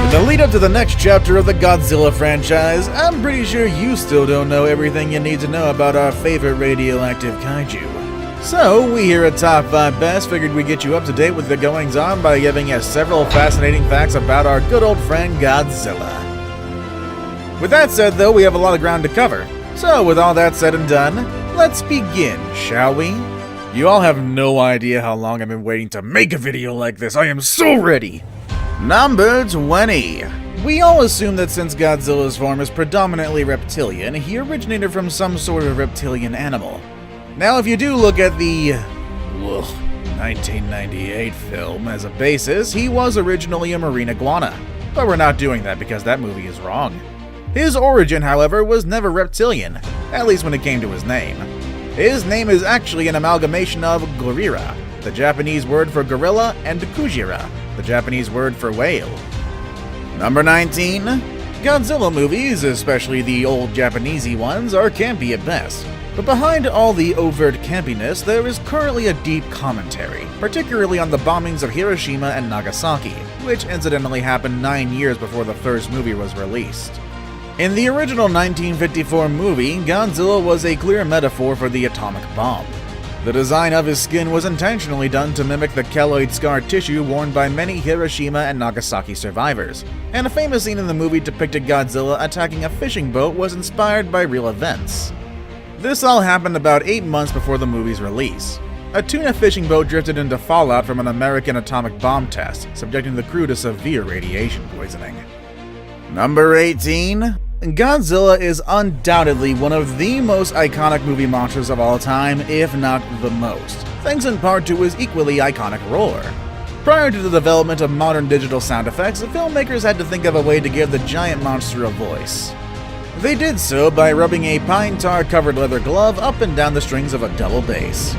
In the lead up to the next chapter of the Godzilla franchise, I'm pretty sure you still don't know everything you need to know about our favorite radioactive kaiju. So, we here at Top 5 Best figured we'd get you up to date with the goings-on by giving you several fascinating facts about our good old friend Godzilla. With that said though, we have a lot of ground to cover. So, with all that said and done, let's begin, shall we? You all have no idea how long I've been waiting to make a video like this. I am so ready! Number 20. We all assume that since Godzilla's form is predominantly reptilian, he originated from some sort of reptilian animal. Now, if you do look at the 1998 film as a basis, he was originally a marine iguana. But we're not doing that because that movie is wrong. His origin, however, was never reptilian, at least when it came to his name. His name is actually an amalgamation of gorira, the Japanese word for gorilla, and kujira, the Japanese word for whale. Number 19. Godzilla movies, especially the old Japanesey ones, are campy at best. But behind all the overt campiness, there is currently a deep commentary, particularly on the bombings of Hiroshima and Nagasaki, which incidentally happened 9 years before the first movie was released. In the original 1954 movie, Godzilla was a clear metaphor for the atomic bomb. The design of his skin was intentionally done to mimic the keloid scar tissue worn by many Hiroshima and Nagasaki survivors, and a famous scene in the movie depicted Godzilla attacking a fishing boat was inspired by real events. This all happened about 8 months before the movie's release. A tuna fishing boat drifted into fallout from an American atomic bomb test, subjecting the crew to severe radiation poisoning. Number 18. Godzilla is undoubtedly one of the most iconic movie monsters of all time, if not the most, thanks in part to his equally iconic roar. Prior to the development of modern digital sound effects, the filmmakers had to think of a way to give the giant monster a voice. They did so by rubbing a pine tar covered leather glove up and down the strings of a double bass.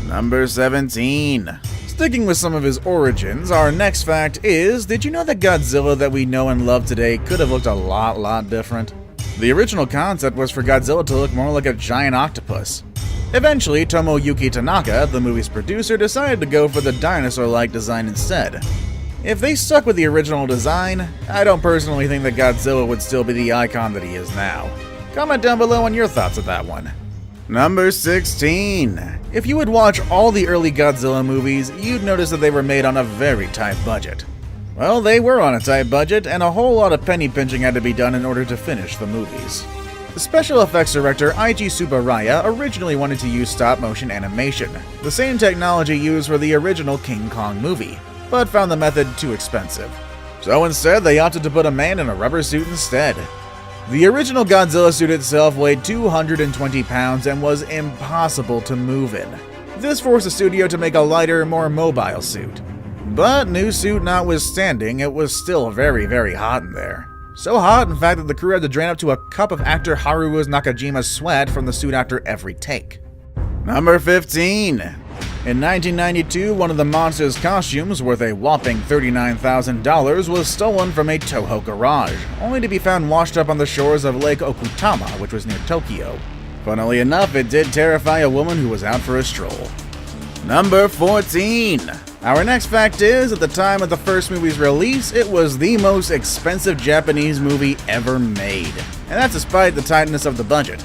Number 17. Sticking with some of his origins, our next fact is, did you know that Godzilla that we know and love today could have looked a lot different? The original concept was for Godzilla to look more like a giant octopus. Eventually, Tomoyuki Tanaka, the movie's producer, decided to go for the dinosaur-like design instead. If they stuck with the original design, I don't personally think that Godzilla would still be the icon that he is now. Comment down below on your thoughts of that one. Number 16. If you would watch all the early Godzilla movies, you'd notice that they were made on a very tight budget. Well, they were on a tight budget, and a whole lot of penny pinching had to be done in order to finish the movies. The special effects director Eiji Tsuburaya originally wanted to use stop-motion animation, the same technology used for the original King Kong movie, but found the method too expensive. So instead, they opted to put a man in a rubber suit instead. The original Godzilla suit itself weighed 220 pounds and was impossible to move in. This forced the studio to make a lighter, more mobile suit. But new suit notwithstanding, it was still very hot in there. So hot, in fact, that the crew had to drain up to a cup of actor Haruo Nakajima's sweat from the suit after every take. Number 15. In 1992, one of the monster's costumes, worth a whopping $39,000, was stolen from a Toho garage, only to be found washed up on the shores of Lake Okutama, which was near Tokyo. Funnily enough, it did terrify a woman who was out for a stroll. Number 14. Our next fact is, at the time of the first movie's release, it was the most expensive Japanese movie ever made, and that's despite the tightness of the budget.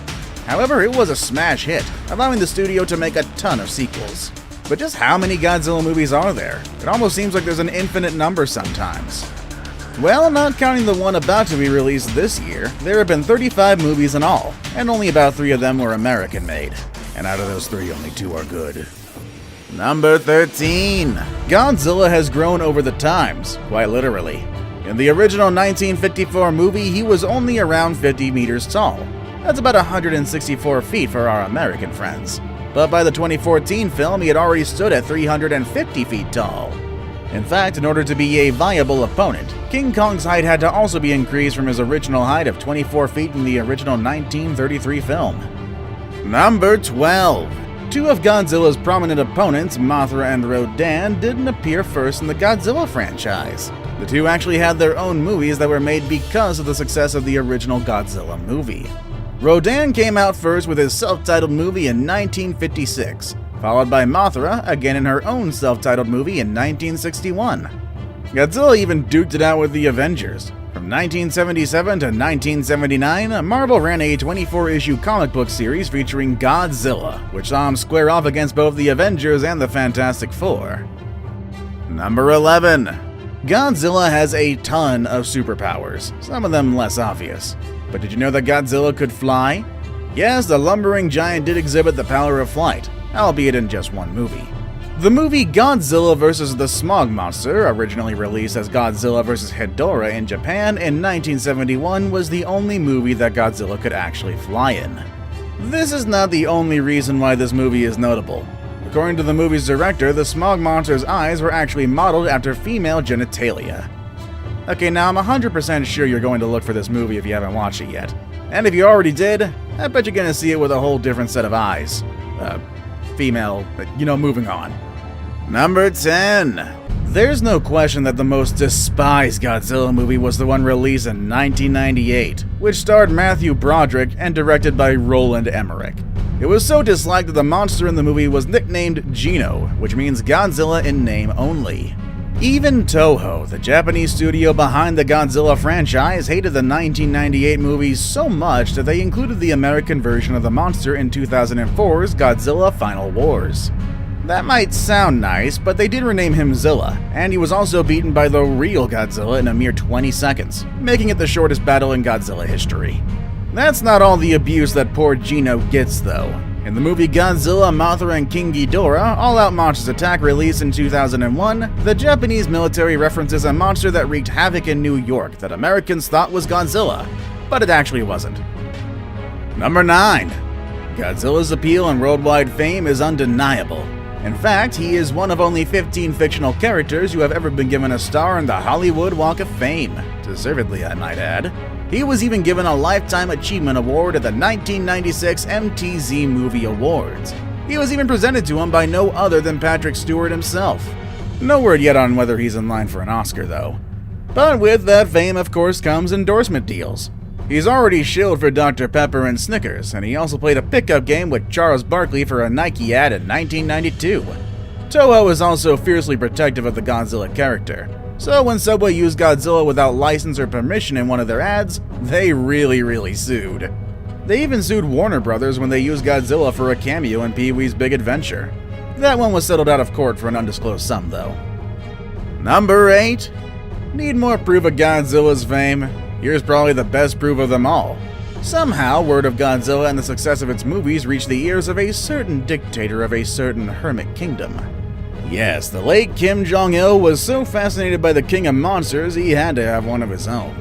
However, it was a smash hit, allowing the studio to make a ton of sequels. But just how many Godzilla movies are there? It almost seems like there's an infinite number sometimes. Well, not counting the one about to be released this year, there have been 35 movies in all, and only about 3 of them were American-made. And out of those 3, only 2 are good. Number 13. Godzilla has grown over the times, quite literally. In the original 1954 movie, he was only around 50 meters tall. That's about 164 feet for our American friends. But by the 2014 film, he had already stood at 350 feet tall. In fact, in order to be a viable opponent, King Kong's height had to also be increased from his original height of 24 feet in the original 1933 film. Number 12. 2 of Godzilla's prominent opponents, Mothra and Rodan, didn't appear first in the Godzilla franchise. The 2 actually had their own movies that were made because of the success of the original Godzilla movie. Rodan came out first with his self-titled movie in 1956, followed by Mothra, again in her own self-titled movie in 1961. Godzilla even duked it out with the Avengers. From 1977 to 1979, Marvel ran a 24-issue comic book series featuring Godzilla, which saw him square off against both the Avengers and the Fantastic Four. Number 11. Godzilla has a ton of superpowers, some of them less obvious. But did you know that Godzilla could fly? Yes, the lumbering giant did exhibit the power of flight, albeit in just one movie. The movie Godzilla vs. the Smog Monster, originally released as Godzilla vs. Hedorah in Japan in 1971, was the only movie that Godzilla could actually fly in. This is not the only reason why this movie is notable. According to the movie's director, the Smog Monster's eyes were actually modeled after female genitalia. Okay, now I'm 100% sure you're going to look for this movie if you haven't watched it yet. And if you already did, I bet you're gonna see it with a whole different set of eyes. Female, moving on. Number 10. There's no question that the most despised Godzilla movie was the one released in 1998, which starred Matthew Broderick and directed by Roland Emmerich. It was so disliked that the monster in the movie was nicknamed Gino, which means Godzilla in name only. Even Toho, the Japanese studio behind the Godzilla franchise, hated the 1998 movie so much that they included the American version of the monster in 2004's Godzilla Final Wars. That might sound nice, but they did rename him Zilla, and he was also beaten by the real Godzilla in a mere 20 seconds, making it the shortest battle in Godzilla history. That's not all the abuse that poor Gino gets, though. In the movie Godzilla, Mothra, and King Ghidorah, All-Out Monsters Attack, released in 2001, the Japanese military references a monster that wreaked havoc in New York that Americans thought was Godzilla, but it actually wasn't. Number 9. Godzilla's appeal and worldwide fame is undeniable. In fact, he is one of only 15 fictional characters who have ever been given a star in the Hollywood Walk of Fame. Deservedly, I might add. He was even given a Lifetime Achievement Award at the 1996 MTV Movie Awards. He was even presented to him by no other than Patrick Stewart himself. No word yet on whether he's in line for an Oscar, though. But with that fame, of course, comes endorsement deals. He's already shilled for Dr. Pepper and Snickers, and he also played a pickup game with Charles Barkley for a Nike ad in 1992. Toho is also fiercely protective of the Godzilla character, so when Subway used Godzilla without license or permission in one of their ads, they really sued. They even sued Warner Brothers when they used Godzilla for a cameo in Pee-wee's Big Adventure. That one was settled out of court for an undisclosed sum, though. Number 8. Need more proof of Godzilla's fame? Here's probably the best proof of them all. Somehow, word of Godzilla and the success of its movies reached the ears of a certain dictator of a certain hermit kingdom. Yes, the late Kim Jong-il was so fascinated by the King of Monsters he had to have one of his own.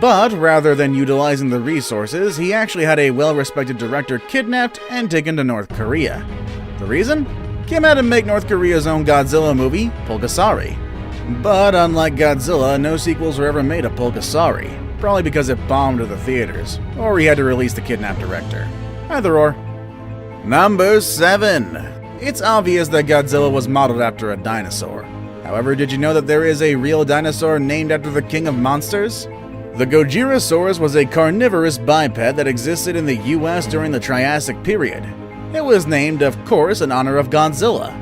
But rather than utilizing the resources, he actually had a well-respected director kidnapped and taken to North Korea. The reason? Kim had to make North Korea's own Godzilla movie, Pulgasari. But unlike Godzilla, no sequels were ever made of Pulgasari, probably because it bombed at the theaters, or he had to release the kidnapped director. Either or. Number 7. It's obvious that Godzilla was modeled after a dinosaur. However, did you know that there is a real dinosaur named after the King of Monsters? The Gojirasaurus was a carnivorous biped that existed in the US during the Triassic period. It was named, of course, in honor of Godzilla.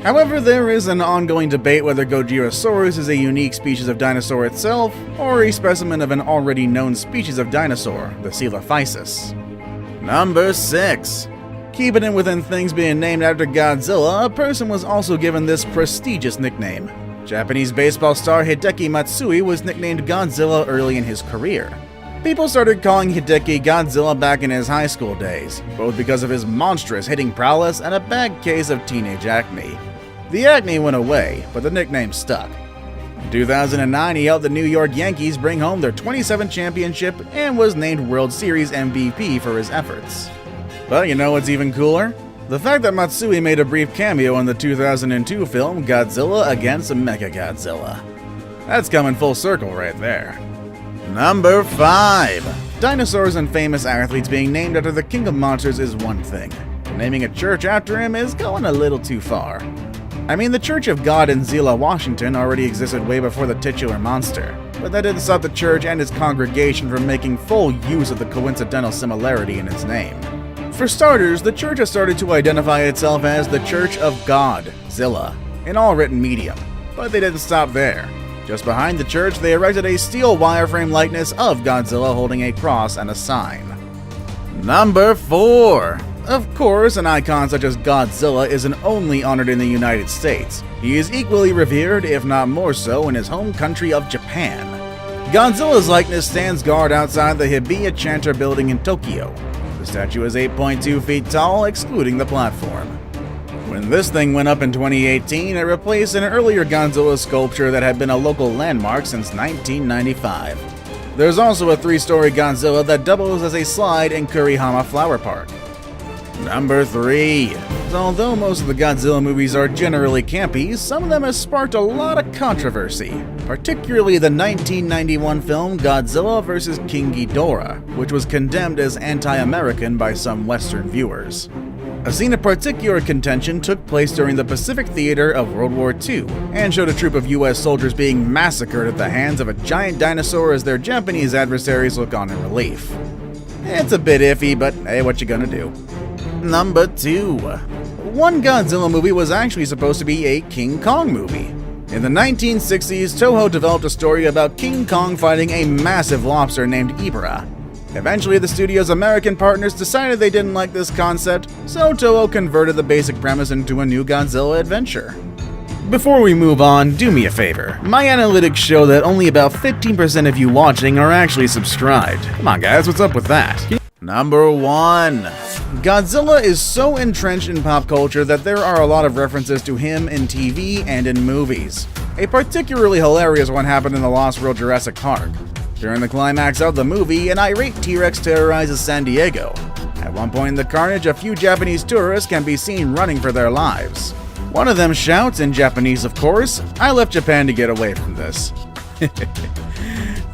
However, there is an ongoing debate whether Gojirasaurus is a unique species of dinosaur itself, or a specimen of an already known species of dinosaur, the Coelophysis. Number 6. Keeping it within things being named after Godzilla, a person was also given this prestigious nickname. Japanese baseball star Hideki Matsui was nicknamed Godzilla early in his career. People started calling Hideki Godzilla back in his high school days, both because of his monstrous hitting prowess and a bad case of teenage acne. The acne went away, but the nickname stuck. In 2009, he helped the New York Yankees bring home their 27th championship and was named World Series MVP for his efforts. But you know what's even cooler? The fact that Matsui made a brief cameo in the 2002 film Godzilla Against Mechagodzilla. That's coming full circle right there. Number 5. Dinosaurs and famous athletes being named after the King of Monsters is one thing. Naming a church after him is going a little too far. I mean, the Church of God in Zela, Washington already existed way before the titular monster, but that didn't stop the church and its congregation from making full use of the coincidental similarity in its name. For starters, the church has started to identify itself as the Church of Godzilla in all written medium, but they didn't stop there. Just behind the church, they erected a steel wireframe likeness of Godzilla holding a cross and a sign. Number 4. Of course, an icon such as Godzilla isn't only honored in the United States. He is equally revered, if not more so, in his home country of Japan. Godzilla's likeness stands guard outside the Hibiya Chanter building in Tokyo. The statue is 8.2 feet tall, excluding the platform. When this thing went up in 2018, it replaced an earlier Godzilla sculpture that had been a local landmark since 1995. There's also a 3-story Godzilla that doubles as a slide in Kurihama Flower Park. Number 3. Although most of the Godzilla movies are generally campy, some of them have sparked a lot of controversy, particularly the 1991 film Godzilla vs. King Ghidorah, which was condemned as anti-American by some Western viewers. A scene of particular contention took place during the Pacific Theater of World War II and showed a troop of US soldiers being massacred at the hands of a giant dinosaur as their Japanese adversaries look on in relief. It's a bit iffy, but hey, what you gonna do? Number 2. One Godzilla movie was actually supposed to be a King Kong movie. In the 1960s, Toho developed a story about King Kong fighting a massive lobster named Ibra. Eventually, the studio's American partners decided they didn't like this concept, so Toho converted the basic premise into a new Godzilla adventure. Before we move on, do me a favor. My analytics show that only about 15% of you watching are actually subscribed. Come on guys, what's up with that? Number 1. Godzilla is so entrenched in pop culture that there are a lot of references to him in TV and in movies. A particularly hilarious one happened in the Lost World Jurassic Park. During the climax of the movie, an irate T-Rex terrorizes San Diego. At one point in the carnage, a few Japanese tourists can be seen running for their lives. One of them shouts, in Japanese of course, "I left Japan to get away from this."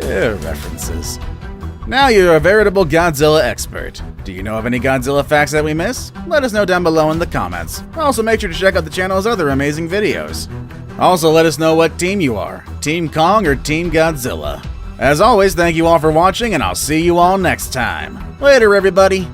References. Now you're a veritable Godzilla expert. Do you know of any Godzilla facts that we miss? Let us know down below in the comments. Also, make sure to check out the channel's other amazing videos. Also, let us know what team you are, Team Kong or Team Godzilla. As always, thank you all for watching, and I'll see you all next time. Later, everybody!